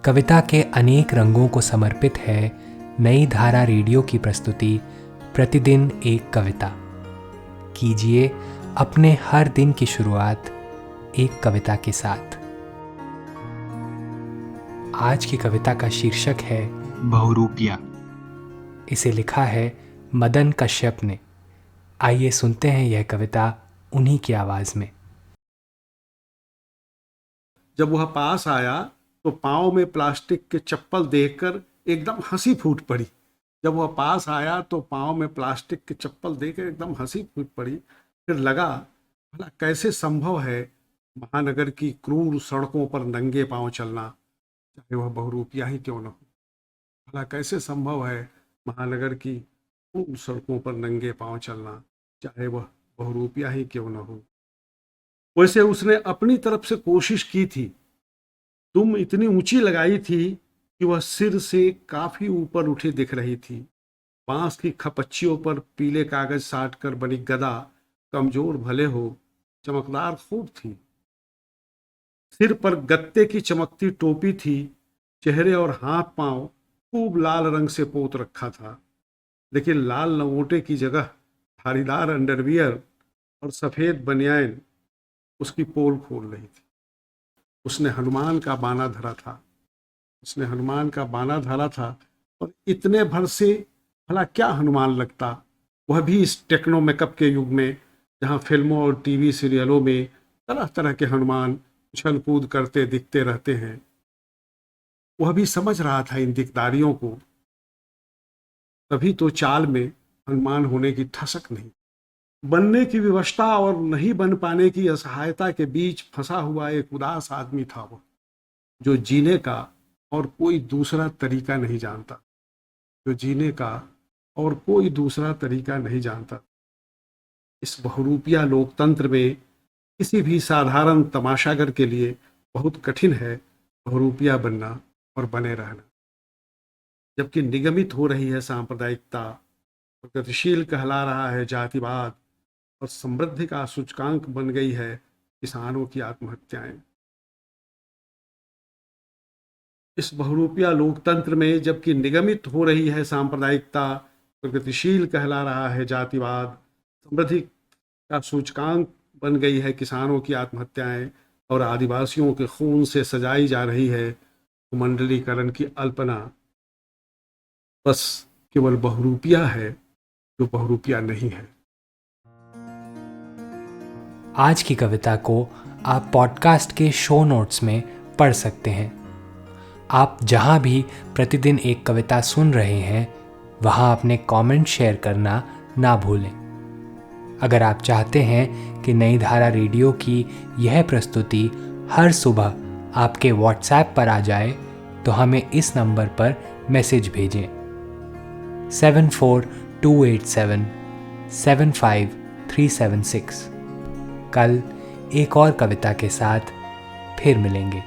कविता के अनेक रंगों को समर्पित है नई धारा रेडियो की प्रस्तुति प्रतिदिन एक कविता। कीजिए अपने हर दिन की शुरुआत एक कविता के साथ। आज की कविता का शीर्षक है बहुरूपिया। इसे लिखा है मदन कश्यप ने। आइए सुनते हैं यह कविता उन्हीं की आवाज में। जब वह पास आया तो पाँव में प्लास्टिक के चप्पल देखकर एकदम हंसी फूट पड़ी। जब वह पास आया तो पाँव में प्लास्टिक के चप्पल देखकर एकदम हंसी फूट पड़ी। फिर लगा भला कैसे संभव है महानगर की क्रूर सड़कों पर नंगे पाँव चलना, चाहे वह बहुरूपिया ही क्यों न हो। भला कैसे संभव है महानगर की क्रूर सड़कों पर नंगे पाँव चलना, चाहे वह बहुरूपिया ही क्यों न हो। वैसे उसने अपनी तरफ से कोशिश की थी। तुम इतनी ऊंची लगाई थी कि वह सिर से काफी ऊपर उठी दिख रही थी। बांस की खपच्चियों पर पीले कागज साट कर बनी गदा कमजोर भले हो, चमकदार खूब थी। सिर पर गत्ते की चमकती टोपी थी। चेहरे और हाथ पांव खूब लाल रंग से पोत रखा था, लेकिन लाल लंगोटे की जगह धारीदार अंडरवियर और सफेद बनियान उसकी पोल खोल रही थी। उसने हनुमान का बाना धरा था और इतने भर से भला क्या हनुमान लगता, वह भी इस टेक्नो मेकअप के युग में जहां फिल्मों और टीवी सीरियलों में तरह तरह के हनुमान उछल कूद करते दिखते रहते हैं। वह भी समझ रहा था इन दिकदारियों को, तभी तो चाल में हनुमान होने की ठसक नहीं। बनने की विवशता और नहीं बन पाने की असहायता के बीच फंसा हुआ एक उदास आदमी था वह, जो जीने का और कोई दूसरा तरीका नहीं जानता। इस बहुरूपिया लोकतंत्र में किसी भी साधारण तमाशागर के लिए बहुत कठिन है बहुरूपिया बनना और बने रहना। जबकि निगमित हो रही है सांप्रदायिकता, प्रगतिशील कहला रहा है जातिवाद और समृद्धि का सूचकांक बन गई है किसानों की आत्महत्याएं। इस बहुरूपिया लोकतंत्र में जबकि निगमित हो रही है सांप्रदायिकता, प्रगतिशील कहला रहा है जातिवाद, समृद्धि का सूचकांक बन गई है किसानों की आत्महत्याएं और आदिवासियों के खून से सजाई जा रही है कुमंडलीकरण की अल्पना, बस केवल बहुरूपिया है जो बहुरूपिया नहीं है। आज की कविता को आप पॉडकास्ट के शो नोट्स में पढ़ सकते हैं। आप जहां भी प्रतिदिन एक कविता सुन रहे हैं वहां अपने कमेंट शेयर करना ना भूलें। अगर आप चाहते हैं कि नई धारा रेडियो की यह प्रस्तुति हर सुबह आपके व्हाट्सएप पर आ जाए तो हमें इस नंबर पर मैसेज भेजें 7428775376। कल एक और कविता के साथ फिर मिलेंगे।